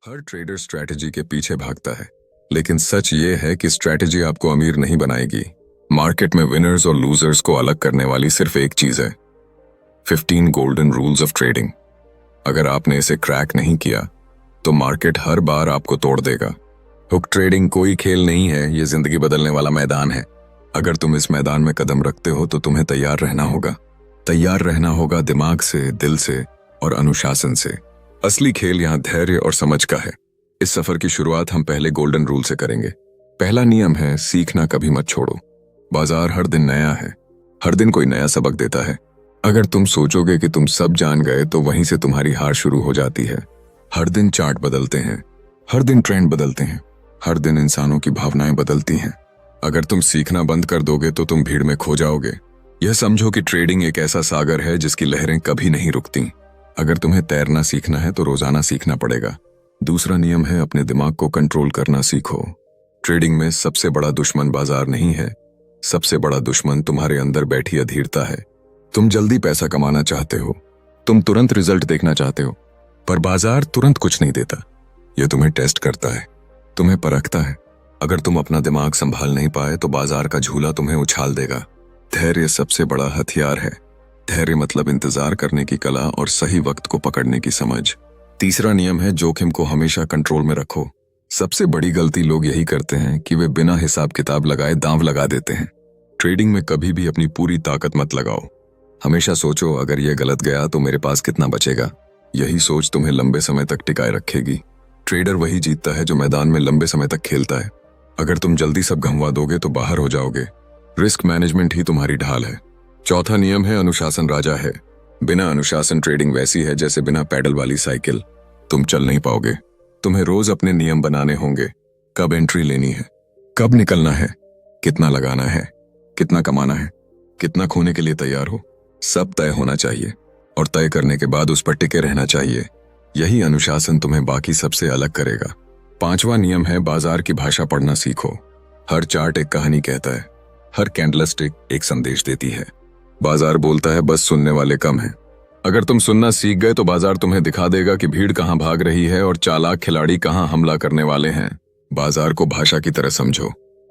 हर trader strategy के पीछे भागता है, लेकिन सच ये है कि स्ट्रैटेजी आपको अमीर नहीं बनाएगी। मार्केट में विनर्स और लूजर्स को अलग करने वाली सिर्फ एक चीज है, 15 गोल्डन रूल्स ऑफ ट्रेडिंग। अगर आपने इसे क्रैक नहीं किया तो मार्केट हर बार आपको तोड़ देगा। हुक ट्रेडिंग कोई खेल नहीं है, ये जिंदगी बदलने वाला मैदान है। अगर तुम इस मैदान में कदम रखते हो तो तुम्हें तैयार रहना होगा। तैयार रहना होगा दिमाग से, दिल से और अनुशासन से। असली खेल यहाँ धैर्य और समझ का है। इस सफर की शुरुआत हम पहले गोल्डन रूल से करेंगे। पहला नियम है, सीखना कभी मत छोड़ो। बाजार हर दिन नया है, हर दिन कोई नया सबक देता है। अगर तुम सोचोगे कि तुम सब जान गए तो वहीं से तुम्हारी हार शुरू हो जाती है। हर दिन चार्ट बदलते हैं, हर दिन ट्रेंड बदलते हैं, हर दिन इंसानों की भावनाएं बदलती हैं। अगर तुम सीखना बंद कर दोगे तो तुम भीड़ में खो जाओगे। यह समझो कि ट्रेडिंग एक ऐसा सागर है जिसकी लहरें कभी नहीं रुकती। अगर तुम्हें तैरना सीखना है तो रोजाना सीखना पड़ेगा। दूसरा नियम है, अपने दिमाग को कंट्रोल करना सीखो। ट्रेडिंग में सबसे बड़ा दुश्मन बाजार नहीं है, सबसे बड़ा दुश्मन तुम्हारे अंदर बैठी अधीरता है। तुम जल्दी पैसा कमाना चाहते हो, तुम तुरंत रिजल्ट देखना चाहते हो, पर बाजार तुरंत कुछ नहीं देता। यह तुम्हें टेस्ट करता है, तुम्हें परखता है। अगर तुम अपना दिमाग संभाल नहीं पाए तो बाजार का झूला तुम्हें उछाल देगा। धैर्य सबसे बड़ा हथियार है। धैर्य मतलब इंतजार करने की कला और सही वक्त को पकड़ने की समझ। तीसरा नियम है, जोखिम को हमेशा कंट्रोल में रखो। सबसे बड़ी गलती लोग यही करते हैं कि वे बिना हिसाब किताब लगाए दांव लगा देते हैं। ट्रेडिंग में कभी भी अपनी पूरी ताकत मत लगाओ। हमेशा सोचो, अगर यह गलत गया तो मेरे पास कितना बचेगा। यही सोच तुम्हें लंबे समय तक टिकाए रखेगी। ट्रेडर वही जीतता है जो मैदान में लंबे समय तक खेलता है। अगर तुम जल्दी सब गंवा दोगे तो बाहर हो जाओगे। रिस्क मैनेजमेंट ही तुम्हारी ढाल है। चौथा नियम है, अनुशासन राजा है। बिना अनुशासन ट्रेडिंग वैसी है जैसे बिना पैडल वाली साइकिल। तुम चल नहीं पाओगे। तुम्हें रोज अपने नियम बनाने होंगे। कब एंट्री लेनी है, कब निकलना है, कितना लगाना है, कितना कमाना है, कितना खोने के लिए तैयार हो, सब तय होना चाहिए। और तय करने के बाद उस पर टिके रहना चाहिए। यही अनुशासन तुम्हें बाकी सबसे अलग करेगा। पांचवा नियम है, बाजार की भाषा पढ़ना सीखो। हर चार्ट एक कहानी कहता है, हर कैंडलस्टिक एक संदेश देती है। बाजार बोलता है, बस सुनने वाले कम हैं। अगर तुम सुनना सीख गए तो बाजार तुम्हें दिखा देगा कि भीड़ कहां भाग रही है और चालाक खिलाड़ी कहां हमला करने वाले हैं। बाजार को भाषा की तरह समझो,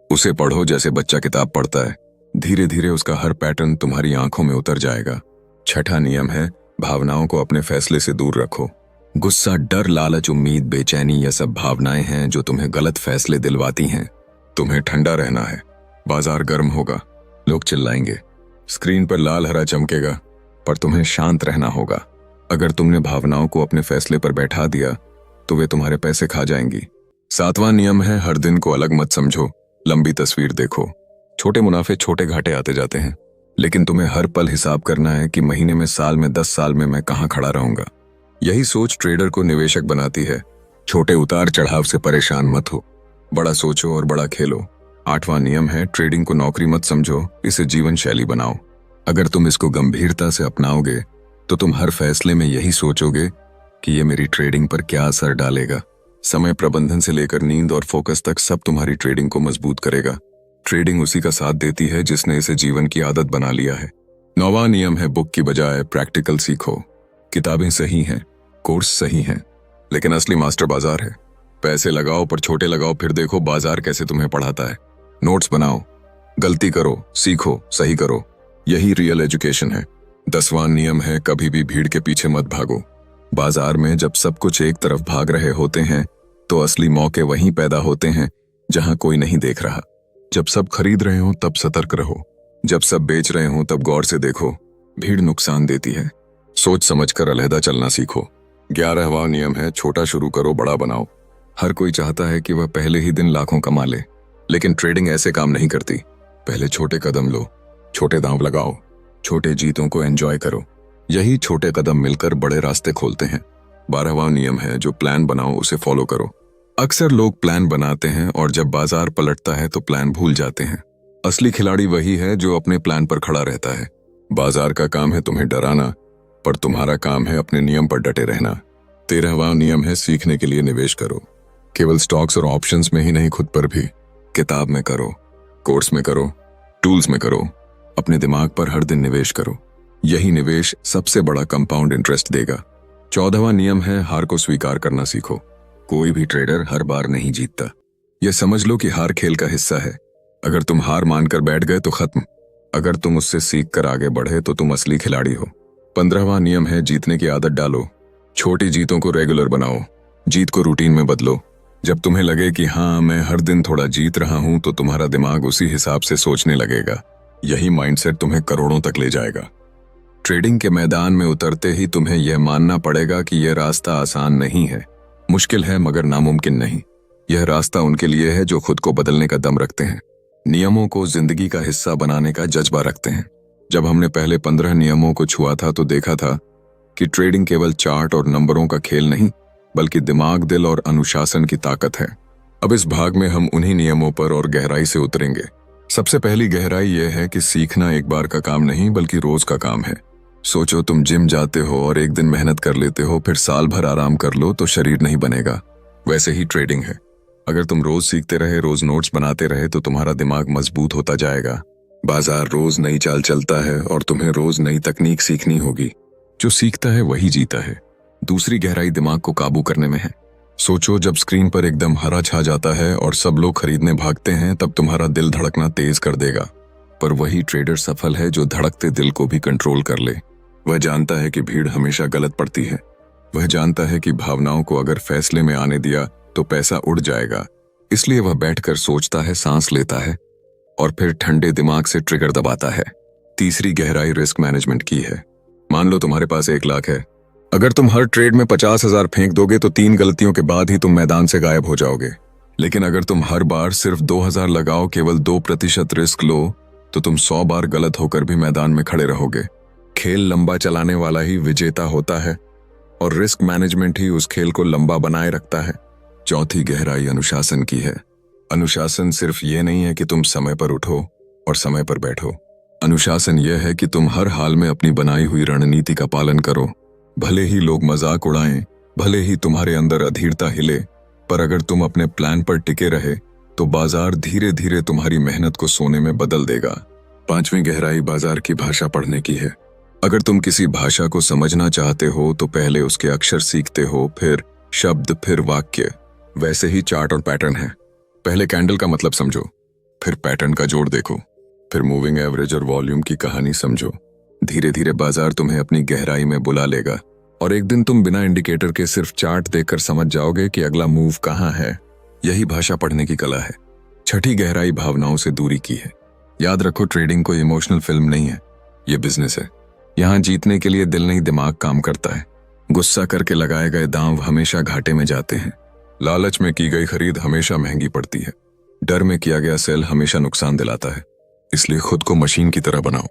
उसे पढ़ो जैसे बच्चा किताब पढ़ता है। धीरे धीरे उसका हर पैटर्न तुम्हारी आंखों में उतर जाएगा। छठा नियम है, भावनाओं को अपने फैसले से दूर रखो। गुस्सा, डर, लालच, उम्मीद, बेचैनी, यह सब भावनाएं हैं जो तुम्हें गलत फैसले दिलवाती हैं। तुम्हें ठंडा रहना है। बाजार गर्म होगा, लोग चिल्लाएंगे, स्क्रीन पर लाल हरा चमकेगा, पर तुम्हें शांत रहना होगा। अगर तुमने भावनाओं को अपने फैसले पर बैठा दिया तो वे तुम्हारे पैसे खा जाएंगी। सातवां नियम है, हर दिन को अलग मत समझो, लंबी तस्वीर देखो। छोटे मुनाफे, छोटे घाटे आते जाते हैं, लेकिन तुम्हें हर पल हिसाब करना है कि महीने में, साल में, 10 साल में मैं कहां खड़ा रहूंगा। यही सोच ट्रेडर को निवेशक बनाती है। छोटे उतार चढ़ाव से परेशान मत हो, बड़ा सोचो और बड़ा खेलो। आठवां नियम है, ट्रेडिंग को नौकरी मत समझो, इसे जीवन शैली बनाओ। अगर तुम इसको गंभीरता से अपनाओगे तो तुम हर फैसले में यही सोचोगे कि ये मेरी ट्रेडिंग पर क्या असर डालेगा। समय प्रबंधन से लेकर नींद और फोकस तक सब तुम्हारी ट्रेडिंग को मजबूत करेगा। ट्रेडिंग उसी का साथ देती है जिसने इसे जीवन की आदत बना लिया है। नौवां नियम है, बुक की बजाय प्रैक्टिकल सीखो। किताबें सही हैं, कोर्स सही हैं, लेकिन असली मास्टर बाजार है। पैसे लगाओ पर छोटे लगाओ, फिर देखो बाजार कैसे तुम्हें पढ़ाता है। नोट्स बनाओ, गलती करो, सीखो, सही करो। यही रियल एजुकेशन है। 10वां नियम है, कभी भी भीड़ के पीछे मत भागो। बाजार में जब सब कुछ एक तरफ भाग रहे होते हैं तो असली मौके वहीं पैदा होते हैं जहां कोई नहीं देख रहा। जब सब खरीद रहे हो तब सतर्क रहो, जब सब बेच रहे हो तब गौर से देखो। भीड़ नुकसान देती है, सोच समझकर अलहदा चलना सीखो। 11वां नियम है, छोटा शुरू करो, बड़ा बनाओ। हर कोई चाहता है कि वह पहले ही दिन लाखों कमा ले, लेकिन ट्रेडिंग ऐसे काम नहीं करती। पहले छोटे कदम लो, छोटे दांव लगाओ, छोटे जीतों को एंजॉय करो। यही छोटे कदम मिलकर बड़े रास्ते खोलते हैं। 12वां नियम है, जो प्लान बनाओ उसे फॉलो करो। अक्सर लोग प्लान बनाते हैं और जब बाजार पलटता है तो प्लान भूल जाते हैं। असली खिलाड़ी वही है जो अपने प्लान पर खड़ा रहता है। बाजार का काम है तुम्हें डराना, पर तुम्हारा काम है अपने नियम पर डटे रहना। 13वां नियम है, सीखने के लिए निवेश करो। केवल स्टॉक्स और ऑप्शंस में ही नहीं, खुद पर भी। किताब में करो, कोर्स में करो, टूल्स में करो, अपने दिमाग पर हर दिन निवेश करो। यही निवेश सबसे बड़ा कंपाउंड इंटरेस्ट देगा। 14वां नियम है, हार को स्वीकार करना सीखो। कोई भी ट्रेडर हर बार नहीं जीतता। यह समझ लो कि हार खेल का हिस्सा है। अगर तुम हार मानकर बैठ गए तो खत्म। अगर तुम उससे सीख कर आगे बढ़े तो तुम असली खिलाड़ी हो। 15वां नियम है जीतने की आदत डालो। छोटी जीतों को रेगुलर बनाओ। जीत को रूटीन में बदलो। जब तुम्हें लगे कि हाँ मैं हर दिन थोड़ा जीत रहा हूं तो तुम्हारा दिमाग उसी हिसाब से सोचने लगेगा। यही माइंडसेट तुम्हें करोड़ों तक ले जाएगा। ट्रेडिंग के मैदान में उतरते ही तुम्हें यह मानना पड़ेगा कि यह रास्ता आसान नहीं है, मुश्किल है मगर नामुमकिन नहीं। यह रास्ता उनके लिए है जो खुद को बदलने का दम रखते हैं, नियमों को जिंदगी का हिस्सा बनाने का जज्बा रखते हैं। जब हमने पहले 15 नियमों को छुआ था तो देखा था कि ट्रेडिंग केवल चार्ट और नंबरों का खेल नहीं बल्कि दिमाग, दिल और अनुशासन की ताकत है। अब इस भाग में हम उन्हीं नियमों पर और गहराई से उतरेंगे। सबसे पहली गहराई यह है कि सीखना एक बार का काम नहीं बल्कि रोज का काम है। सोचो तुम जिम जाते हो और एक दिन मेहनत कर लेते हो, फिर साल भर आराम कर लो तो शरीर नहीं बनेगा। वैसे ही ट्रेडिंग है। अगर तुम रोज सीखते रहे, रोज नोट्स बनाते रहे तो तुम्हारा दिमाग मजबूत होता जाएगा। बाजार रोज नई चाल चलता है और तुम्हें रोज नई तकनीक सीखनी होगी। जो सीखता है वही जीता है। दूसरी गहराई दिमाग को काबू करने में है। सोचो जब स्क्रीन पर एकदम हरा छा जाता है और सब लोग खरीदने भागते हैं तब तुम्हारा दिल धड़कना तेज कर देगा। पर वही ट्रेडर सफल है जो धड़कते दिल को भी कंट्रोल कर ले। वह जानता है कि भीड़ हमेशा गलत पड़ती है। वह जानता है कि भावनाओं को अगर फैसले में आने दिया तो पैसा उड़ जाएगा। इसलिए वह बैठकर सोचता है, सांस लेता है और फिर ठंडे दिमाग से ट्रिगर दबाता है। तीसरी गहराई रिस्क मैनेजमेंट की है। मान लो तुम्हारे पास 1 लाख है। अगर तुम हर ट्रेड में 50,000 फेंक दोगे तो 3 गलतियों के बाद ही तुम मैदान से गायब हो जाओगे। लेकिन अगर तुम हर बार सिर्फ 2,000 लगाओ, केवल 2% रिस्क लो, तो तुम 100 बार गलत होकर भी मैदान में खड़े रहोगे। खेल लंबा चलाने वाला ही विजेता होता है और रिस्क मैनेजमेंट ही उस खेल को लंबा बनाए रखता है। चौथी गहराई अनुशासन की है। अनुशासन सिर्फ ये नहीं है कि तुम समय पर उठो और समय पर बैठो। अनुशासन यह है कि तुम हर हाल में अपनी बनाई हुई रणनीति का पालन करो। भले ही लोग मजाक उड़ाएं, भले ही तुम्हारे अंदर अधीरता हिले, पर अगर तुम अपने प्लान पर टिके रहे तो बाजार धीरे धीरे तुम्हारी मेहनत को सोने में बदल देगा। 5वीं गहराई बाजार की भाषा पढ़ने की है। अगर तुम किसी भाषा को समझना चाहते हो तो पहले उसके अक्षर सीखते हो, फिर शब्द, फिर वाक्य। वैसे ही चार्ट और पैटर्न है। पहले कैंडल का मतलब समझो, फिर पैटर्न का जोड़ देखो, फिर मूविंग एवरेज और वॉल्यूम की कहानी समझो। धीरे धीरे बाजार तुम्हें अपनी गहराई में बुला लेगा और एक दिन तुम बिना इंडिकेटर के सिर्फ चार्ट देखकर समझ जाओगे कि अगला मूव कहाँ है। यही भाषा पढ़ने की कला है। छठी गहराई भावनाओं से दूरी की है। याद रखो ट्रेडिंग कोई इमोशनल फिल्म नहीं है, ये बिजनेस है। यहाँ जीतने के लिए दिल नहीं दिमाग काम करता है। गुस्सा करके लगाए गए दांव हमेशा घाटे में जाते हैं। लालच में की गई खरीद हमेशा महंगी पड़ती है। डर में किया गया सेल हमेशा नुकसान दिलाता है। इसलिए खुद को मशीन की तरह बनाओ,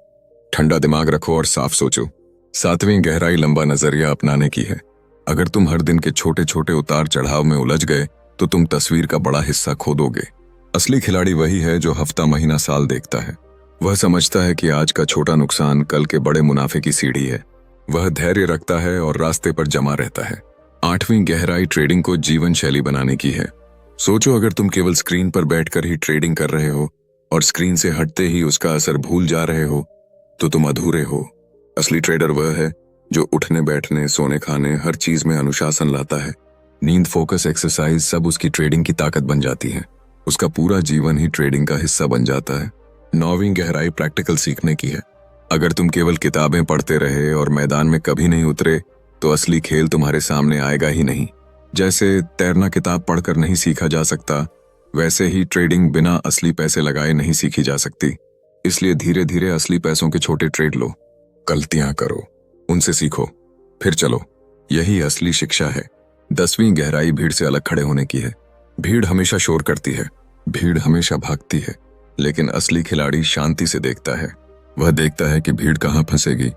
ठंडा दिमाग रखो और साफ सोचो। 7वीं गहराई लंबा नजरिया अपनाने की है। अगर तुम हर दिन के छोटे छोटे उतार चढ़ाव में उलझ गए तो तुम तस्वीर का बड़ा हिस्सा खो दोगे। असली खिलाड़ी वही है जो हफ्ता, महीना, साल देखता है। वह समझता है कि आज का छोटा नुकसान कल के बड़े मुनाफे की सीढ़ी है। वह धैर्य रखता है और रास्ते पर जमा रहता है। 8वीं गहराई ट्रेडिंग को जीवन शैली बनाने की है। सोचो अगर तुम केवल स्क्रीन पर बैठकर ही ट्रेडिंग कर रहे हो और स्क्रीन से हटते ही उसका असर भूल जा रहे हो तो तुम अधूरे हो। असली ट्रेडर वह है जो उठने, बैठने, सोने, खाने हर चीज में अनुशासन लाता है। नींद, फोकस, एक्सरसाइज सब उसकी ट्रेडिंग की ताकत बन जाती है। उसका पूरा जीवन ही ट्रेडिंग का हिस्सा बन जाता है। 9वीं गहराई प्रैक्टिकल सीखने की है। अगर तुम केवल किताबें पढ़ते रहे और मैदान में कभी नहीं उतरे तो असली खेल तुम्हारे सामने आएगा ही नहीं। जैसे तैरना किताब पढ़कर नहीं सीखा जा सकता, वैसे ही ट्रेडिंग बिना असली पैसे लगाए नहीं सीखी जा सकती। इसलिए धीरे धीरे असली पैसों के छोटे ट्रेड लो, गलतियां करो, उनसे सीखो, फिर चलो। यही असली शिक्षा है। 10वीं गहराई भीड़ से अलग खड़े होने की है। भीड़ हमेशा शोर करती है, भीड़ हमेशा भागती है, लेकिन असली खिलाड़ी शांति से देखता है। वह देखता है कि भीड़ कहाँ फंसेगी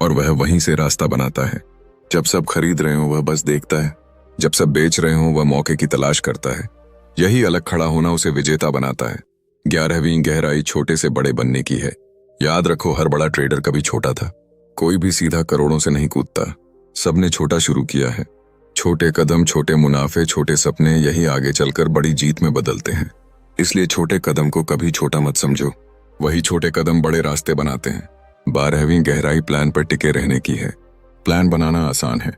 और वह वहीं से रास्ता बनाता है। जब सब खरीद रहे हो वह बस देखता है, जब सब बेच रहे हो वह मौके की तलाश करता है। यही अलग खड़ा होना उसे विजेता बनाता है। 11वीं गहराई छोटे से बड़े बनने की है। याद रखो हर बड़ा ट्रेडर कभी छोटा था। कोई भी सीधा करोड़ों से नहीं कूदता, सबने छोटा शुरू किया है। छोटे कदम, छोटे मुनाफे, छोटे सपने, यही आगे चलकर बड़ी जीत में बदलते हैं। इसलिए छोटे कदम को कभी छोटा मत समझो, वही छोटे कदम बड़े रास्ते बनाते हैं। 12वीं गहराई प्लान पर टिके रहने की है। प्लान बनाना आसान है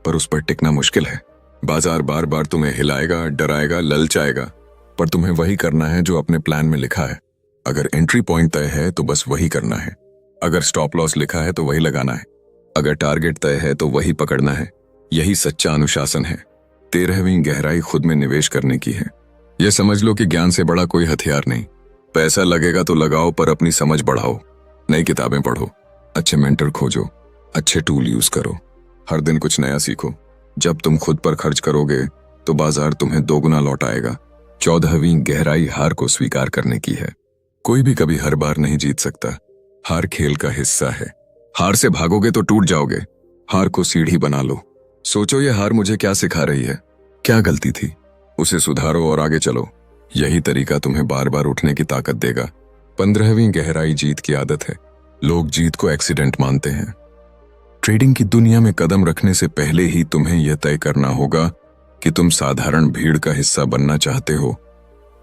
पर उस पर टिकना मुश्किल है। बाजार बार बार तुम्हें हिलाएगा, डराएगा, ललचाएगा, पर तुम्हें वही करना है जो अपने प्लान में लिखा है। अगर एंट्री पॉइंट तय है तो बस वही करना है। अगर स्टॉप लॉस लिखा है तो वही लगाना है। अगर टारगेट तय है तो वही पकड़ना है। यही सच्चा अनुशासन है। 13वीं गहराई खुद में निवेश करने की है। यह समझ लो कि ज्ञान से बड़ा कोई हथियार नहीं। पैसा लगेगा तो लगाओ, पर अपनी समझ बढ़ाओ। नई किताबें पढ़ो, अच्छे मेंटर खोजो, अच्छे टूल यूज करो, हर दिन कुछ नया सीखो। जब तुम खुद पर खर्च करोगे तो बाजार तुम्हें दोगुना लौटाएगा। 14वीं गहराई हार को स्वीकार करने की है। कोई भी कभी हर बार नहीं जीत सकता। हार खेल का हिस्सा है। हार से भागोगे तो टूट जाओगे। हार को सीढ़ी बना लो। सोचो ये हार मुझे क्या सिखा रही है, क्या गलती थी, उसे सुधारो और आगे चलो। यही तरीका तुम्हें बार बार उठने की ताकत देगा। 15वीं गहराई जीत की आदत है। लोग जीत को एक्सीडेंट मानते हैं। ट्रेडिंग की दुनिया में कदम रखने से पहले ही तुम्हें यह तय करना होगा कि तुम साधारण भीड़ का हिस्सा बनना चाहते हो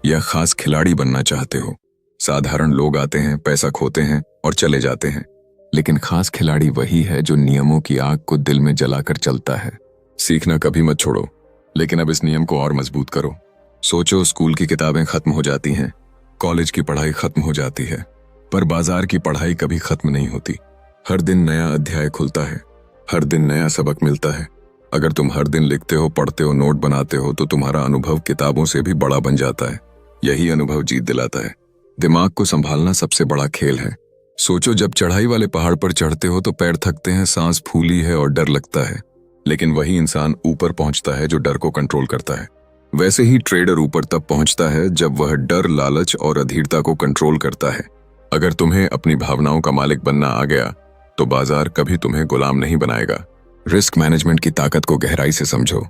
या खास खिलाड़ी बनना चाहते हो। साधारण लोग आते हैं, पैसा खोते हैं और चले जाते हैं, लेकिन खास खिलाड़ी वही है जो नियमों की आग को दिल में जलाकर चलता है। सीखना कभी मत छोड़ो, लेकिन अब इस नियम को और मजबूत करो। सोचो, स्कूल की किताबें खत्म हो जाती हैं, कॉलेज की पढ़ाई खत्म हो जाती है, पर बाजार की पढ़ाई कभी खत्म नहीं होती। हर दिन नया अध्याय खुलता है, हर दिन नया सबक मिलता है। अगर तुम हर दिन लिखते हो, पढ़ते हो, नोट बनाते हो तो तुम्हारा अनुभव किताबों से भी बड़ा बन जाता है। यही अनुभव जीत दिलाता है। दिमाग को संभालना सबसे बड़ा खेल है। सोचो, जब चढ़ाई वाले पहाड़ पर चढ़ते हो तो पैर थकते हैं, सांस फूली है और डर लगता है, लेकिन वही इंसान ऊपर पहुंचता है जो डर को कंट्रोल करता है। वैसे ही ट्रेडर ऊपर तब पहुंचता है जब वह डर, लालच और अधीरता को कंट्रोल करता है। अगर तुम्हें अपनी भावनाओं का मालिक बनना आ गया तो बाजार कभी तुम्हें गुलाम नहीं बनाएगा। रिस्क मैनेजमेंट की ताकत को गहराई से समझो।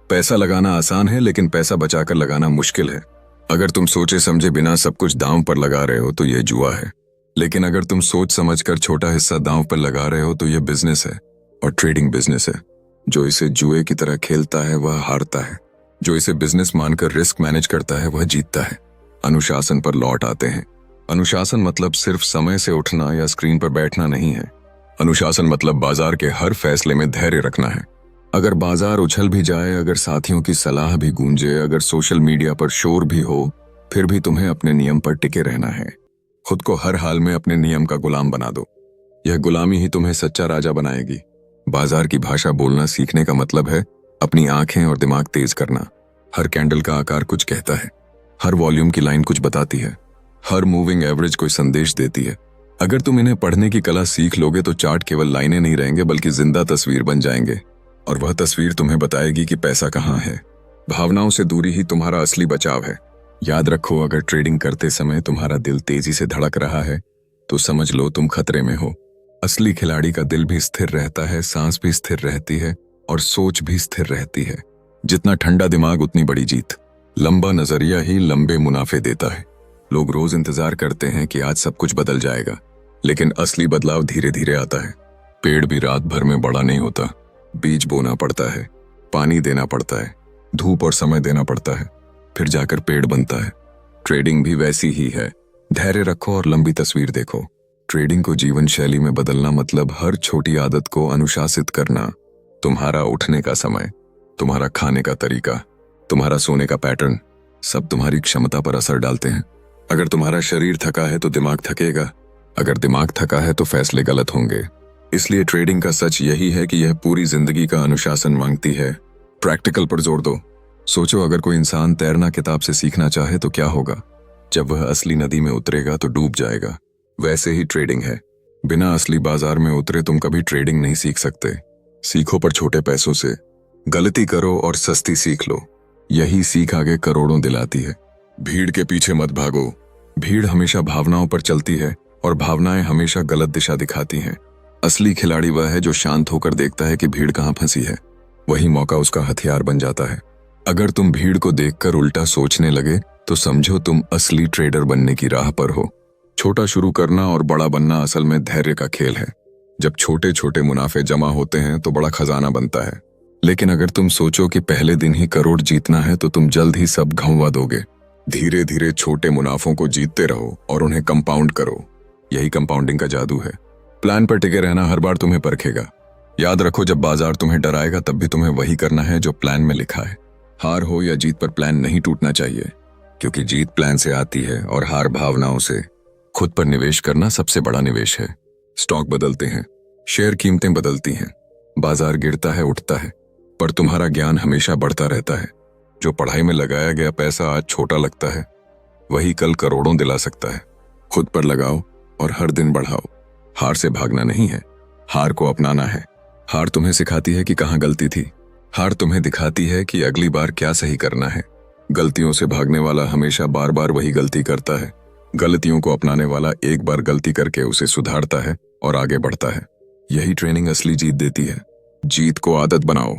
पैसा लगाना आसान है, लेकिन पैसा बचाकर लगाना मुश्किल है। अगर तुम सोचे समझे बिना सब कुछ दांव पर लगा रहे हो तो यह जुआ है, लेकिन अगर तुम सोच समझकर छोटा हिस्सा दांव पर लगा रहे हो तो यह बिजनेस है। और ट्रेडिंग बिजनेस है। जो इसे जुए की तरह खेलता है वह हारता है, जो इसे बिजनेस मानकर रिस्क मैनेज करता है वह जीतता है। अनुशासन पर लौट आते हैं। अनुशासन मतलब सिर्फ समय से उठना या स्क्रीन पर बैठना नहीं है। अनुशासन मतलब बाजार के हर फैसले में धैर्य रखना है। अगर बाजार उछल भी जाए, अगर साथियों की सलाह भी गूंजे, अगर सोशल मीडिया पर शोर भी हो, फिर भी तुम्हें अपने नियम पर टिके रहना है। खुद को हर हाल में अपने नियम का गुलाम बना दो। यह गुलामी ही तुम्हें सच्चा राजा बनाएगी। बाजार की भाषा बोलना सीखने का मतलब है अपनी आंखें और दिमाग तेज करना। हर कैंडल का आकार कुछ कहता है, हर वॉल्यूम की लाइन कुछ बताती है, हर मूविंग एवरेज कोई संदेश देती है। अगर तुम इन्हें पढ़ने की कला सीख लोगे तो चार्ट केवल लाइनें नहीं रहेंगे, बल्कि जिंदा तस्वीर बन जाएंगे। और वह तस्वीर तुम्हें बताएगी कि पैसा कहाँ है। भावनाओं से दूरी ही तुम्हारा असली बचाव है। याद रखो, अगर ट्रेडिंग करते समय तुम्हारा दिल तेजी से धड़क रहा है तो समझ लो तुम खतरे में हो। असली खिलाड़ी का दिल भी स्थिर रहता है, सांस भी स्थिर रहती है और सोच भी स्थिर रहती है। जितना ठंडा दिमाग उतनी बड़ी जीत। लंबा नजरिया ही लंबे मुनाफे देता है। लोग रोज इंतजार करते हैं कि आज सब कुछ बदल जाएगा, लेकिन असली बदलाव धीरे धीरे आता है। पेड़ भी रात भर में बड़ा नहीं होता। बीज बोना पड़ता है, पानी देना पड़ता है, धूप और समय देना पड़ता है, फिर जाकर पेड़ बनता है। ट्रेडिंग भी वैसी ही है। धैर्य रखो और लंबी तस्वीर देखो। ट्रेडिंग को जीवन शैली में बदलना मतलब हर छोटी आदत को अनुशासित करना। तुम्हारा उठने का समय, तुम्हारा खाने का तरीका, तुम्हारा सोने का पैटर्न, सब तुम्हारी क्षमता पर असर डालते हैं। अगर तुम्हारा शरीर थका है तो दिमाग थकेगा, अगर दिमाग थका है तो फैसले गलत होंगे। इसलिए ट्रेडिंग का सच यही है कि यह पूरी जिंदगी का अनुशासन मांगती है। प्रैक्टिकल पर जोर दो। सोचो, अगर कोई इंसान तैरना किताब से सीखना चाहे तो क्या होगा? जब वह असली नदी में उतरेगा तो डूब जाएगा। वैसे ही ट्रेडिंग है। बिना असली बाजार में उतरे तुम कभी ट्रेडिंग नहीं सीख सकते। सीखो पर छोटे पैसों से। गलती करो और सस्ती सीख लो। यही सीख आगे करोड़ों दिलाती है। भीड़ के पीछे मत भागो। भीड़ हमेशा भावनाओं पर चलती है और भावनाएं हमेशा गलत दिशा दिखाती हैं। असली खिलाड़ी वह है जो शांत होकर देखता है कि भीड़ कहाँ फंसी है। वही मौका उसका हथियार बन जाता है। अगर तुम भीड़ को देखकर उल्टा सोचने लगे तो समझो तुम असली ट्रेडर बनने की राह पर हो। छोटा शुरू करना और बड़ा बनना असल में धैर्य का खेल है। जब छोटे छोटे मुनाफे जमा होते हैं तो बड़ा खजाना बनता है। लेकिन अगर तुम सोचो कि पहले दिन ही करोड़ जीतना है तो तुम जल्द ही सब गंवा दोगे। धीरे धीरे छोटे मुनाफों को जीतते रहो और उन्हें कंपाउंड करो। यही कंपाउंडिंग का जादू है। प्लान पर टिके रहना हर बार तुम्हें परखेगा। याद रखो, जब बाजार तुम्हें डराएगा तब भी तुम्हें वही करना है जो प्लान में लिखा है। हार हो या जीत पर प्लान नहीं टूटना चाहिए, क्योंकि जीत प्लान से आती है और हार भावनाओं से। खुद पर निवेश करना सबसे बड़ा निवेश है। स्टॉक बदलते हैं, शेयर कीमतें बदलती हैं, बाजार गिरता है उठता है, पर तुम्हारा ज्ञान हमेशा बढ़ता रहता है। जो पढ़ाई में लगाया गया पैसा आज छोटा लगता है, वही कल करोड़ों दिला सकता है। खुद पर लगाओ और हर दिन बढ़ाओ। हार से भागना नहीं है, हार को अपनाना है। हार तुम्हें सिखाती है कि कहाँ गलती थी। हार तुम्हें दिखाती है कि अगली बार क्या सही करना है। गलतियों से भागने वाला हमेशा बार बार वही गलती करता है। गलतियों को अपनाने वाला एक बार गलती करके उसे सुधारता है और आगे बढ़ता है। यही ट्रेनिंग असली जीत देती है। जीत को आदत बनाओ।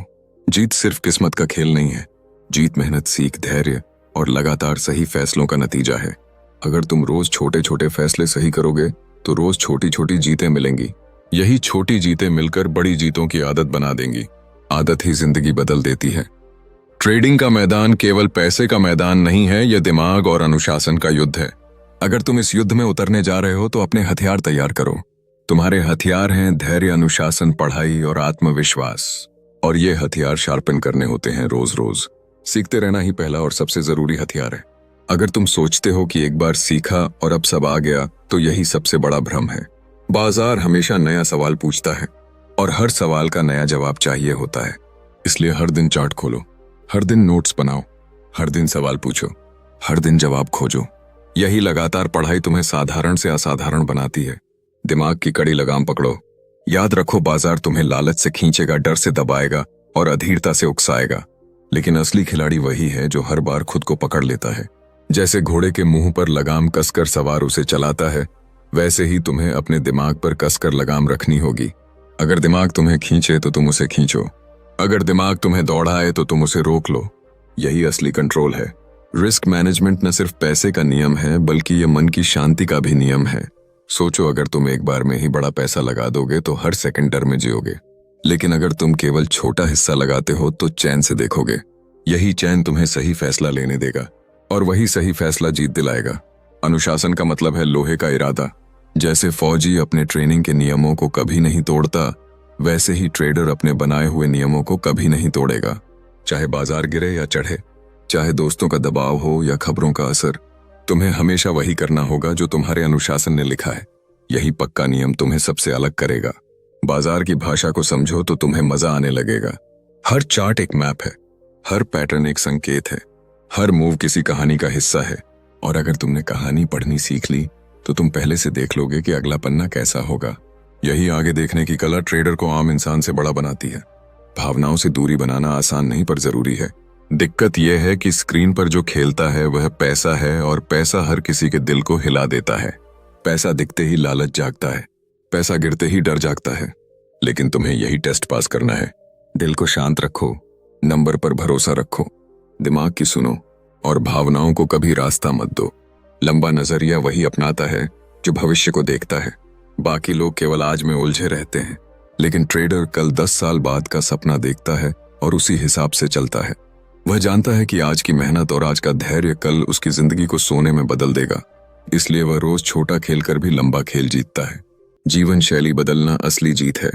जीत सिर्फ किस्मत का खेल नहीं है। जीत मेहनत, सीख, धैर्य और लगातार सही फैसलों का नतीजा है। अगर तुम रोज छोटे छोटे फैसले सही करोगे तो रोज छोटी छोटी जीतें मिलेंगी। यही छोटी जीतें मिलकर बड़ी जीतों की आदत बना देंगी। आदत ही जिंदगी बदल देती है। ट्रेडिंग का मैदान केवल पैसे का मैदान नहीं है, यह दिमाग और अनुशासन का युद्ध है। अगर तुम इस युद्ध में उतरने जा रहे हो तो अपने हथियार तैयार करो। तुम्हारे हथियार हैं धैर्य, अनुशासन, पढ़ाई और आत्मविश्वास। और ये हथियार शार्पन करने होते हैं रोज रोज। सीखते रहना ही पहला और सबसे जरूरी हथियार है। अगर तुम सोचते हो कि एक बार सीखा और अब सब आ गया, तो यही सबसे बड़ा भ्रम है। बाजार हमेशा नया सवाल पूछता है और हर सवाल का नया जवाब चाहिए होता है। इसलिए हर दिन चार्ट खोलो, हर दिन नोट्स बनाओ, हर दिन सवाल पूछो, हर दिन जवाब खोजो। यही लगातार पढ़ाई तुम्हें साधारण से असाधारण बनाती है। दिमाग की कड़ी लगाम पकड़ो। याद रखो, बाजार तुम्हें लालच से खींचेगा, डर से दबाएगा और अधीरता से उकसाएगा, लेकिन असली खिलाड़ी वही है जो हर बार खुद को पकड़ लेता है। जैसे घोड़े के मुंह पर लगाम कसकर सवार उसे चलाता है, वैसे ही तुम्हें अपने दिमाग पर कसकर लगाम रखनी होगी। अगर दिमाग तुम्हें खींचे तो तुम उसे खींचो, अगर दिमाग तुम्हें दौड़ाए तो तुम उसे रोक लो। यही असली कंट्रोल है। रिस्क मैनेजमेंट न सिर्फ पैसे का नियम है, बल्कि ये मन की शांति का भी नियम है। सोचो, अगर तुम एक बार में ही बड़ा पैसा लगा दोगे तो हर सेकंड डर में जियोगे, लेकिन अगर तुम केवल छोटा हिस्सा लगाते हो तो चैन से देखोगे। यही चैन तुम्हें सही फैसला लेने देगा और वही सही फैसला जीत दिलाएगा। अनुशासन का मतलब है लोहे का इरादा। जैसे फौजी अपने ट्रेनिंग के नियमों को कभी नहीं तोड़ता, वैसे ही ट्रेडर अपने बनाए हुए नियमों को कभी नहीं तोड़ेगा। चाहे बाजार गिरे या चढ़े, चाहे दोस्तों का दबाव हो या खबरों का असर, तुम्हें हमेशा वही करना होगा जो तुम्हारे अनुशासन ने लिखा है। यही पक्का नियम तुम्हें सबसे अलग करेगा। बाजार की भाषा को समझो तो तुम्हें मजा आने लगेगा। हर चार्ट एक मैप है, हर पैटर्न एक संकेत है, हर मूव किसी कहानी का हिस्सा है। और अगर तुमने कहानी पढ़नी सीख ली तो तुम पहले से देख लोगे कि अगला पन्ना कैसा होगा। यही आगे देखने की कला ट्रेडर को आम इंसान से बड़ा बनाती है। भावनाओं से दूरी बनाना आसान नहीं पर जरूरी है। दिक्कत यह है कि स्क्रीन पर जो खेलता है वह पैसा है, और पैसा हर किसी के दिल को हिला देता है। पैसा दिखते ही लालच जागता है, पैसा गिरते ही डर जागता है। लेकिन तुम्हें यही टेस्ट पास करना है। दिल को शांत रखो, नंबर पर भरोसा रखो, दिमाग की सुनो और भावनाओं को कभी रास्ता मत दो। लंबा नजरिया वही अपनाता है जो भविष्य को देखता है। बाकी लोग केवल आज में उलझे रहते हैं, लेकिन ट्रेडर कल 10 साल बाद का सपना देखता है और उसी हिसाब से चलता है। वह जानता है कि आज की मेहनत और आज का धैर्य कल उसकी जिंदगी को सोने में बदल देगा। इसलिए वह रोज छोटा खेलकर भी लंबा खेल जीतता है। जीवन शैली बदलना असली जीत है।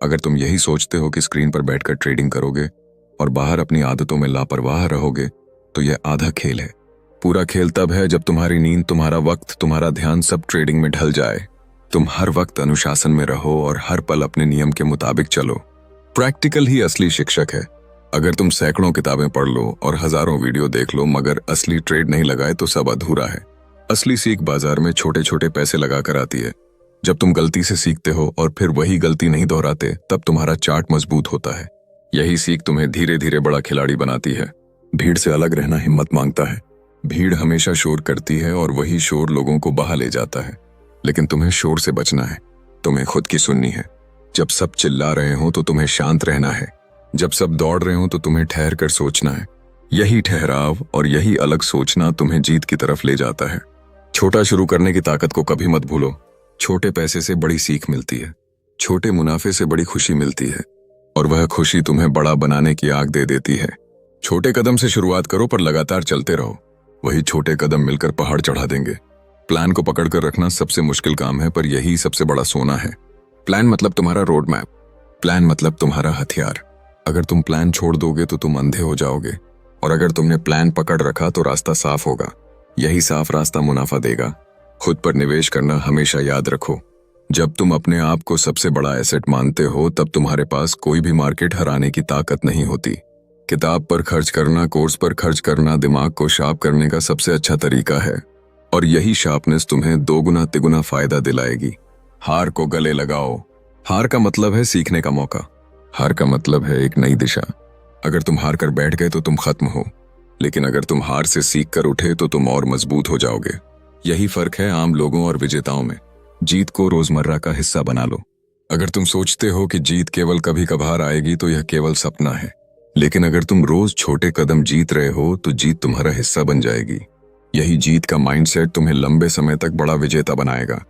अगर तुम यही सोचते हो कि स्क्रीन पर बैठकर ट्रेडिंग करोगे और बाहर अपनी आदतों में लापरवाह रहोगे, तो यह आधा खेल है। पूरा खेल तब है जब तुम्हारी नींद, तुम्हारा वक्त, तुम्हारा ध्यान सब ट्रेडिंग में ढल जाए। तुम हर वक्त अनुशासन में रहो और हर पल अपने नियम के मुताबिक चलो। प्रैक्टिकल ही असली शिक्षक है। अगर तुम सैकड़ों किताबें पढ़ लो और हजारों वीडियो देख लो, मगर असली ट्रेड नहीं लगाए तो सब अधूरा है। असली सीख बाजार में छोटे छोटे पैसे लगाकर आती है। जब तुम गलती से सीखते हो और फिर वही गलती नहीं दोहराते, तब तुम्हारा चार्ट मजबूत होता है। यही सीख तुम्हें धीरे धीरे बड़ा खिलाड़ी बनाती है। भीड़ से अलग रहना हिम्मत मांगता है। भीड़ हमेशा शोर करती है और वही शोर लोगों को बहा ले जाता है। लेकिन तुम्हें शोर से बचना है। तुम्हें खुद की सुननी है। जब सब चिल्ला रहे हो तो तुम्हें शांत रहना है। जब सब दौड़ रहे हो तो तुम्हें ठहर कर सोचना है। यही ठहराव और यही अलग सोचना तुम्हें जीत की तरफ ले जाता है। छोटा शुरू करने की ताकत को कभी मत भूलो। छोटे पैसे से बड़ी सीख मिलती है, छोटे मुनाफे से बड़ी खुशी मिलती है, और वह खुशी तुम्हें बड़ा बनाने की आग दे देती है। छोटे कदम से शुरुआत करो पर लगातार चलते रहो। वही छोटे कदम मिलकर पहाड़ चढ़ा देंगे। प्लान को पकड़कर रखना सबसे मुश्किल काम है, पर यही सबसे बड़ा सोना है। प्लान मतलब तुम्हारा रोड मैप। प्लान मतलब तुम्हारा हथियार। अगर तुम प्लान छोड़ दोगे तो तुम अंधे हो जाओगे, और अगर तुमने प्लान पकड़ रखा तो रास्ता साफ होगा। यही साफ रास्ता मुनाफा देगा। खुद पर निवेश करना हमेशा याद रखो। जब तुम अपने आप को सबसे बड़ा एसेट मानते हो तब तुम्हारे पास कोई भी मार्केट हराने की ताकत नहीं होती। किताब पर खर्च करना, कोर्स पर खर्च करना दिमाग को शार्प करने का सबसे अच्छा तरीका है, और यही शार्पनेस तुम्हें दोगुना तिगुना फायदा दिलाएगी। हार को गले लगाओ। हार का मतलब है सीखने का मौका। हार का मतलब है एक नई दिशा। अगर तुम हार कर बैठ गए तो तुम खत्म हो, लेकिन अगर तुम हार से सीख कर उठे तो तुम और मजबूत हो जाओगे। यही फर्क है आम लोगों और विजेताओं में। जीत को रोजमर्रा का हिस्सा बना लो। अगर तुम सोचते हो कि जीत केवल कभी कभार आएगी तो यह केवल सपना है, लेकिन अगर तुम रोज छोटे कदम जीत रहे हो तो जीत तुम्हारा हिस्सा बन जाएगी। यही जीत का माइंडसेट तुम्हें लंबे समय तक बड़ा विजेता बनाएगा।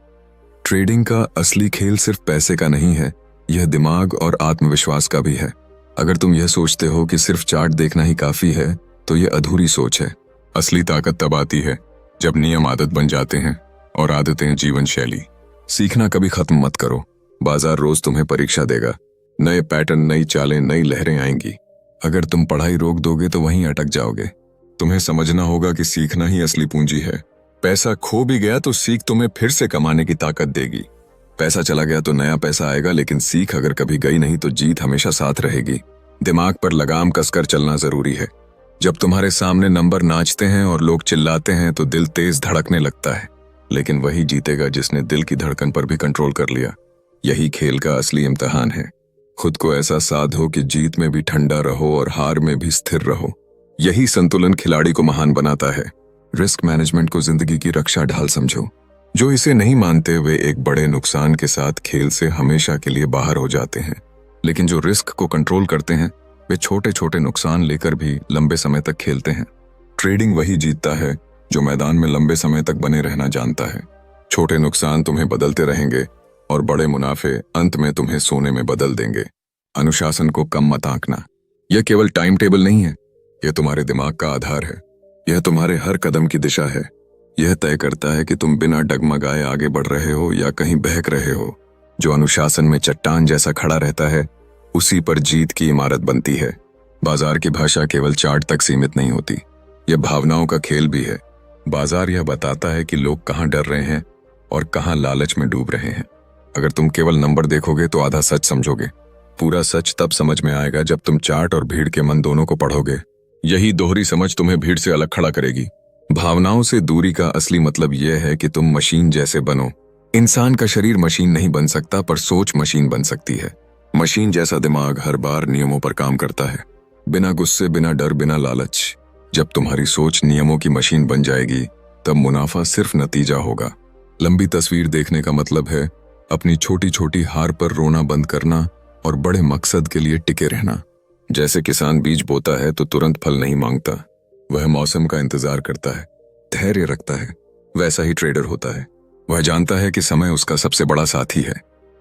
ट्रेडिंग का असली खेल सिर्फ पैसे का नहीं है, यह दिमाग और आत्मविश्वास का भी है। अगर तुम यह सोचते हो कि सिर्फ चार्ट देखना ही काफी है तो यह अधूरी सोच है। असली ताकत तब आती है जब नियम आदत बन जाते हैं और आदतें जीवन शैली। सीखना कभी खत्म मत करो। बाजार रोज तुम्हें परीक्षा देगा। नए पैटर्न, नई चालें, नई लहरें आएंगी। अगर तुम पढ़ाई रोक दोगे तो वहीं अटक जाओगे। तुम्हें समझना होगा कि सीखना ही असली पूंजी है। पैसा खो भी गया तो सीख तुम्हें फिर से कमाने की ताकत देगी। पैसा चला गया तो नया पैसा आएगा, लेकिन सीख अगर कभी गई नहीं तो जीत हमेशा साथ रहेगी। दिमाग पर लगाम कसकर चलना जरूरी है। जब तुम्हारे सामने नंबर नाचते हैं और लोग चिल्लाते हैं तो दिल तेज धड़कने लगता है, लेकिन वही जीतेगा जिसने दिल की धड़कन पर भी कंट्रोल कर लिया। यही खेल का असली इम्तिहान है। खुद को ऐसा साधो कि जीत में भी ठंडा रहो और हार में भी स्थिर रहो। यही संतुलन खिलाड़ी को महान बनाता है। रिस्क मैनेजमेंट को जिंदगी की रक्षा ढाल समझो। जो इसे नहीं मानते वे एक बड़े नुकसान के साथ खेल से हमेशा के लिए बाहर हो जाते हैं, लेकिन जो रिस्क को कंट्रोल करते हैं वे छोटे छोटे नुकसान लेकर भी लंबे समय तक खेलते हैं। ट्रेडिंग वही जीतता है जो मैदान में लंबे समय तक बने रहना जानता है। छोटे नुकसान तुम्हें बदलते रहेंगे और बड़े मुनाफे अंत में तुम्हें सोने में बदल देंगे। अनुशासन को कम मत आंकना। यह केवल टाइम टेबल नहीं है, यह तुम्हारे दिमाग का आधार है। यह तुम्हारे हर कदम की दिशा है। यह तय करता है कि तुम बिना डगमगाए आगे बढ़ रहे हो या कहीं बहक रहे हो। जो अनुशासन में चट्टान जैसा खड़ा रहता है उसी पर जीत की इमारत बनती है। बाजार की भाषा केवल चार्ट तक सीमित नहीं होती, यह भावनाओं का खेल भी है। बाजार यह बताता है कि लोग कहाँ डर रहे हैं और कहाँ लालच में डूब रहे हैं। अगर तुम केवल नंबर देखोगे तो आधा सच समझोगे। पूरा सच तब समझ में आएगा जब तुम चार्ट और भीड़ के मन दोनों को पढ़ोगे। यही दोहरी समझ तुम्हें भीड़ से अलग खड़ा करेगी। भावनाओं से दूरी का असली मतलब यह है कि तुम मशीन जैसे बनो। इंसान का शरीर मशीन नहीं बन सकता, पर सोच मशीन बन सकती है। मशीन जैसा दिमाग हर बार नियमों पर काम करता है, बिना गुस्से, बिना डर, बिना लालच। जब तुम्हारी सोच नियमों की मशीन बन जाएगी तब मुनाफा सिर्फ नतीजा होगा। लंबी तस्वीर देखने का मतलब है अपनी छोटी छोटी हार पर रोना बंद करना और बड़े मकसद के लिए टिके रहना। जैसे किसान बीज बोता है तो तुरंत फल नहीं मांगता, वह मौसम का इंतजार करता है, धैर्य रखता है। वैसा ही ट्रेडर होता है। वह जानता है कि समय उसका सबसे बड़ा साथी है।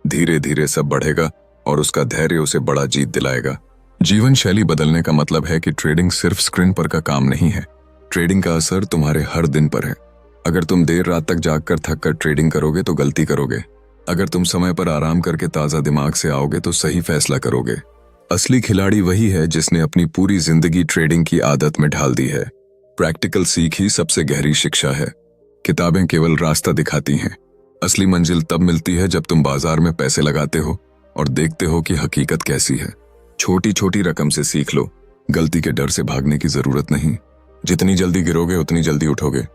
धीरे धीरे सब बढ़ेगा और उसका धैर्य उसे बड़ा जीत दिलाएगा। जीवन शैली बदलने का मतलब है कि ट्रेडिंग सिर्फ स्क्रीन पर का काम नहीं है। ट्रेडिंग का असर तुम्हारे हर दिन पर है। अगर तुम देर रात तक जागकर थक कर ट्रेडिंग करोगे तो गलती करोगे। अगर तुम समय पर आराम करके ताजा दिमाग से आओगे तो सही फैसला करोगे। असली खिलाड़ी वही है जिसने अपनी पूरी जिंदगी ट्रेडिंग की आदत में ढाल दी है। प्रैक्टिकल सीख ही सबसे गहरी शिक्षा है। किताबें केवल रास्ता दिखाती हैं, असली मंजिल तब मिलती है जब तुम बाजार में पैसे लगाते हो और देखते हो कि हकीकत कैसी है। छोटी छोटी रकम से सीख लो। गलती के डर से भागने की जरूरत नहीं। जितनी जल्दी गिरोगे उतनी जल्दी उठोगे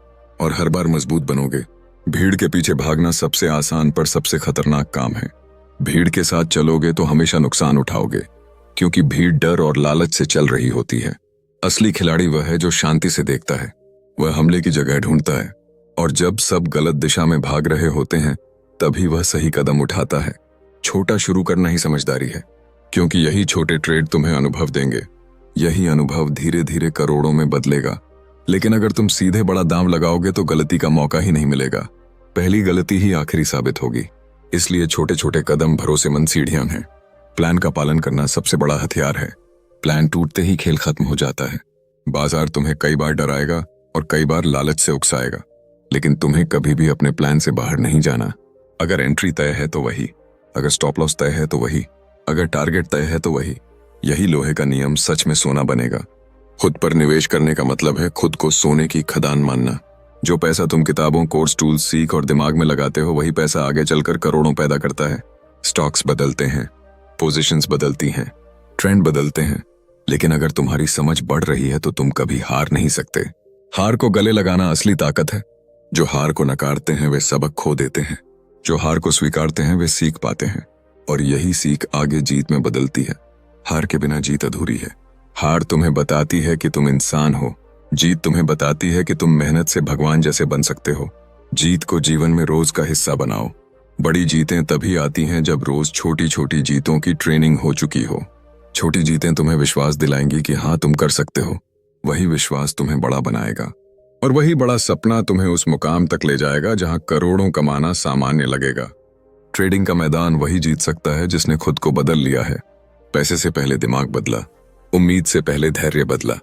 और हर बार मजबूत बनोगे। भीड़ के पीछे भागना सबसे आसान पर सबसे खतरनाक काम है। भीड़ के साथ चलोगे तो हमेशा नुकसान उठाओगे, क्योंकि भीड़ डर और लालच से चल रही होती है। असली खिलाड़ी वह है जो शांति से देखता है। वह हमले की जगह ढूंढता है और जब सब गलत दिशा में भाग रहे होते हैं तभी वह सही कदम उठाता है। छोटा शुरू करना ही समझदारी है, क्योंकि यही छोटे ट्रेड तुम्हें अनुभव देंगे। यही अनुभव धीरे धीरे करोड़ों में बदलेगा। लेकिन अगर तुम सीधे बड़ा दाम लगाओगे तो गलती का मौका ही नहीं मिलेगा। पहली गलती ही आखिरी साबित होगी। इसलिए छोटे छोटे कदम भरोसेमंद सीढ़ियां हैं। प्लान का पालन करना सबसे बड़ा हथियार है। प्लान टूटते ही खेल खत्म हो जाता है। बाजार तुम्हें कई बार डराएगा और कई बार लालच से उकसाएगा, लेकिन तुम्हें कभी भी अपने प्लान से बाहर नहीं जाना। अगर एंट्री तय है तो वही, अगर स्टॉप लॉस तय है तो वही, अगर टारगेट तय है तो वही। यही लोहे का नियम सच में सोना बनेगा। खुद पर निवेश करने का मतलब है खुद को सोने की खदान मानना। जो पैसा तुम किताबों, कोर्स, टूल्स, सीख और दिमाग में लगाते हो, वही पैसा आगे चलकर करोड़ों पैदा करता है। स्टॉक्स बदलते हैं, पोजीशंस बदलती हैं, ट्रेंड बदलते हैं, लेकिन अगर तुम्हारी समझ बढ़ रही है तो तुम कभी हार नहीं सकते। हार को गले लगाना असली ताकत है। जो हार को नकारते हैं वे सबक खो देते हैं, जो हार को स्वीकारते हैं वे सीख पाते हैं, और यही सीख आगे जीत में बदलती है। हार के बिना जीत अधूरी है। हार तुम्हें बताती है कि तुम इंसान हो, जीत तुम्हें बताती है कि तुम मेहनत से भगवान जैसे बन सकते हो। जीत को जीवन में रोज का हिस्सा बनाओ। बड़ी जीतें तभी आती हैं जब रोज छोटी छोटी जीतों की ट्रेनिंग हो चुकी हो। छोटी जीतें तुम्हें विश्वास दिलाएंगी कि हाँ, तुम कर सकते हो। वही विश्वास तुम्हें बड़ा बनाएगा, और वही बड़ा सपना तुम्हें उस मुकाम तक ले जाएगा जहां करोड़ों कमाना सामान्य लगेगा। ट्रेडिंग का मैदान वही जीत सकता है जिसने खुद को बदल लिया है। पैसे से पहले दिमाग बदला, उम्मीद से पहले धैर्य बदला,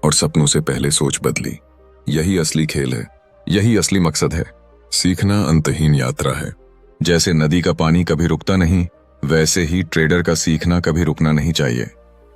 और सपनों से पहले सोच बदली। यही असली खेल है, यही असली मकसद है। सीखना अंतहीन यात्रा है। जैसे नदी का पानी कभी रुकता नहीं, वैसे ही ट्रेडर का सीखना कभी रुकना नहीं चाहिए।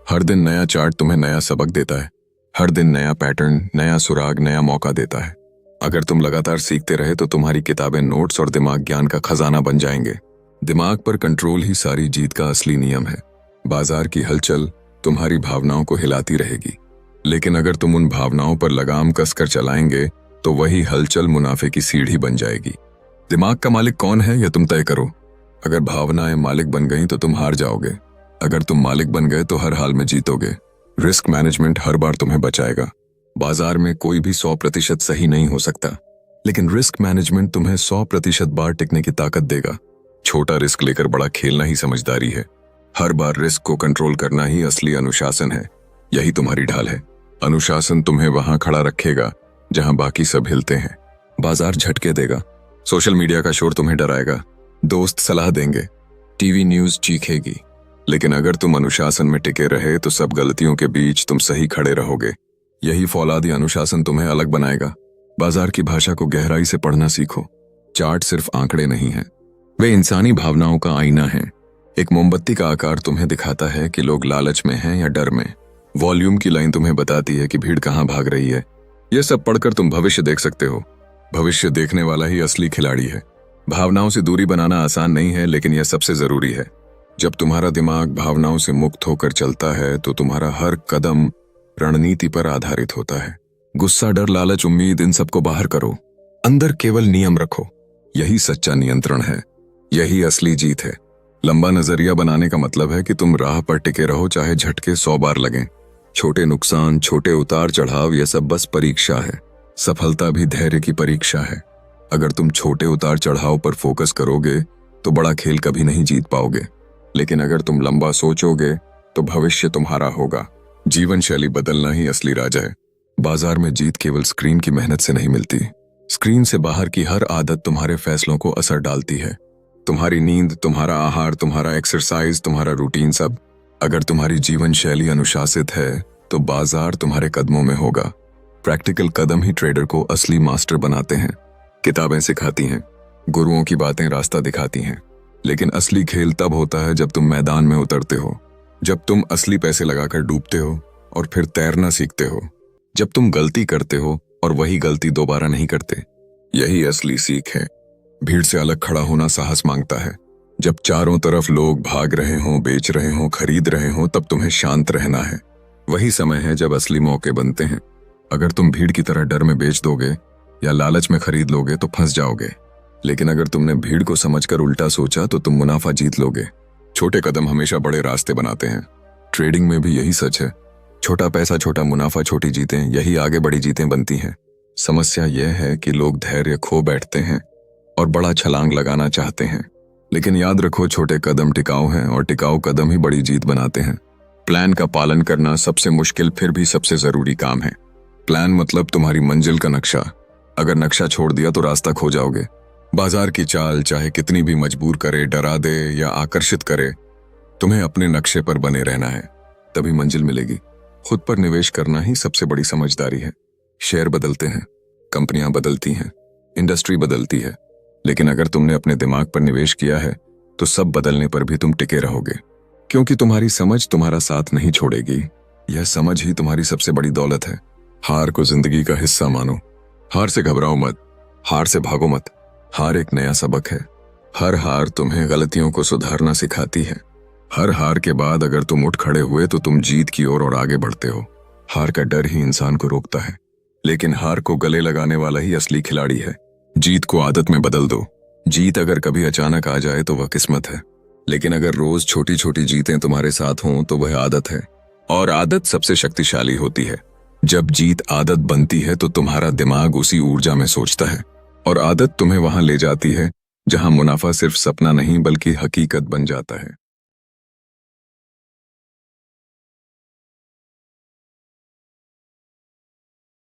हर दिन नया चार्ट तुम्हें नया सबक देता है। हर दिन नया पैटर्न, नया सुराग, नया मौका देता है। अगर तुम लगातार सीखते रहे तो तुम्हारी किताबें नोट्स और दिमाग ज्ञान का खजाना बन जाएंगे। दिमाग पर कंट्रोल ही सारी जीत का असली नियम है। बाजार की हलचल तुम्हारी भावनाओं को हिलाती रहेगी, लेकिन अगर तुम उन भावनाओं पर लगाम कसकर चलाएंगे तो वही हलचल मुनाफे की सीढ़ी बन जाएगी। दिमाग का मालिक कौन है यह तुम तय करो। अगर भावनाएं मालिक बन गई तो तुम हार जाओगे। अगर तुम मालिक बन गए तो हर हाल में जीतोगे। रिस्क मैनेजमेंट हर बार तुम्हें बचाएगा। बाजार में कोई भी 100% सही नहीं हो सकता, लेकिन रिस्क मैनेजमेंट तुम्हें 100% बार टिकने की ताकत देगा। छोटा रिस्क लेकर बड़ा खेलना ही समझदारी है। हर बार रिस्क को कंट्रोल करना ही असली अनुशासन है। यही तुम्हारी ढाल है। अनुशासन तुम्हें वहां खड़ा रखेगा जहां बाकी सब हिलते हैं। बाजार झटके देगा, सोशल मीडिया का शोर तुम्हें डराएगा, दोस्त सलाह देंगे, टीवी न्यूज चीखेगी, लेकिन अगर तुम अनुशासन में टिके रहे तो सब गलतियों के बीच तुम सही खड़े रहोगे। यही फौलादी अनुशासन तुम्हें अलग बनाएगा। बाजार की भाषा को गहराई से पढ़ना सीखो। चार्ट सिर्फ आंकड़े नहीं हैं, वे इंसानी भावनाओं का आईना है। एक मोमबत्ती का आकार तुम्हें दिखाता है कि लोग लालच में हैं या डर में। वॉल्यूम की लाइन तुम्हें बताती है कि भीड़ कहाँ भाग रही है। यह सब पढ़कर तुम भविष्य देख सकते हो। भविष्य देखने वाला ही असली खिलाड़ी है। भावनाओं से दूरी बनाना आसान नहीं है, लेकिन यह सबसे जरूरी है। जब तुम्हारा दिमाग भावनाओं से मुक्त होकर चलता है तो तुम्हारा हर कदम रणनीति पर आधारित होता है। गुस्सा, डर, लालच, उम्मीद, इन सबको बाहर करो। अंदर केवल नियम रखो। यही सच्चा नियंत्रण है, यही असली जीत है। लंबा नजरिया बनाने का मतलब है कि तुम राह पर टिके रहो, चाहे झटके 100 बार लगें। छोटे नुकसान, छोटे उतार चढ़ाव, यह सब बस परीक्षा है। सफलता भी धैर्य की परीक्षा है। अगर तुम छोटे उतार चढ़ाव पर फोकस करोगे तो बड़ा खेल कभी नहीं जीत पाओगे, लेकिन अगर तुम लंबा सोचोगे तो भविष्य तुम्हारा होगा। जीवन शैली बदलना ही असली राजा है। बाजार में जीत केवल स्क्रीन की मेहनत से नहीं मिलती। स्क्रीन से बाहर की हर आदत तुम्हारे फैसलों को असर डालती है। तुम्हारी नींद, तुम्हारा आहार, तुम्हारा एक्सरसाइज, तुम्हारा रूटीन, सब। अगर तुम्हारी जीवन शैली अनुशासित है तो बाजार तुम्हारे कदमों में होगा। प्रैक्टिकल कदम ही ट्रेडर को असली मास्टर बनाते हैं। किताबें सिखाती हैं, गुरुओं की बातें रास्ता दिखाती हैं, लेकिन असली खेल तब होता है जब तुम मैदान में उतरते हो, जब तुम असली पैसे लगाकर डूबते हो और फिर तैरना सीखते हो, जब तुम गलती करते हो और वही गलती दोबारा नहीं करते। यही असली सीख है। भीड़ से अलग खड़ा होना साहस मांगता है। जब चारों तरफ लोग भाग रहे हों, बेच रहे हों, खरीद रहे हों, तब तुम्हें शांत रहना है। वही समय है जब असली मौके बनते हैं। अगर तुम भीड़ की तरह डर में बेच दोगे या लालच में खरीद लोगे तो फंस जाओगे, लेकिन अगर तुमने भीड़ को समझकर उल्टा सोचा तो तुम मुनाफा जीत लोगे। छोटे कदम हमेशा बड़े रास्ते बनाते हैं। ट्रेडिंग में भी यही सच है। छोटा पैसा, छोटा मुनाफा, छोटी जीतें, यही आगे बड़ी जीतें बनती हैं। समस्या यह है कि लोग धैर्य खो बैठते हैं और बड़ा छलांग लगाना चाहते हैं, लेकिन याद रखो, छोटे कदम टिकाऊ हैं और टिकाऊ कदम ही बड़ी जीत बनाते हैं। प्लान का पालन करना सबसे मुश्किल फिर भी सबसे जरूरी काम है। प्लान मतलब तुम्हारी मंजिल का नक्शा। अगर नक्शा छोड़ दिया तो रास्ता खो जाओगे। बाजार की चाल चाहे कितनी भी मजबूर करे, डरा दे या आकर्षित करे, तुम्हें अपने नक्शे पर बने रहना है, तभी मंजिल मिलेगी। खुद पर निवेश करना ही सबसे बड़ी समझदारी है। शेयर बदलते हैं, कंपनियां बदलती हैं, इंडस्ट्री बदलती है, लेकिन अगर तुमने अपने दिमाग पर निवेश किया है तो सब बदलने पर भी तुम टिके रहोगे। क्योंकि तुम्हारी समझ तुम्हारा साथ नहीं छोड़ेगी। यह समझ ही तुम्हारी सबसे बड़ी दौलत है। हार को जिंदगी का हिस्सा मानो। हार से घबराओ मत, हार से भागो मत। हार एक नया सबक है। हर हार तुम्हें गलतियों को सुधारना सिखाती है। हर हार के बाद अगर तुम उठ खड़े हुए तो तुम जीत की ओर और आगे बढ़ते हो। हार का डर ही इंसान को रोकता है, लेकिन हार को गले लगाने वाला ही असली खिलाड़ी है। जीत को आदत में बदल दो। जीत अगर कभी अचानक आ जाए तो वह किस्मत है, लेकिन अगर रोज छोटी छोटी जीतें तुम्हारे साथ हों तो वह आदत है। और आदत सबसे शक्तिशाली होती है। जब जीत आदत बनती है तो तुम्हारा दिमाग उसी ऊर्जा में सोचता है, और आदत तुम्हें वहां ले जाती है जहां मुनाफा सिर्फ सपना नहीं बल्कि हकीकत बन जाता है।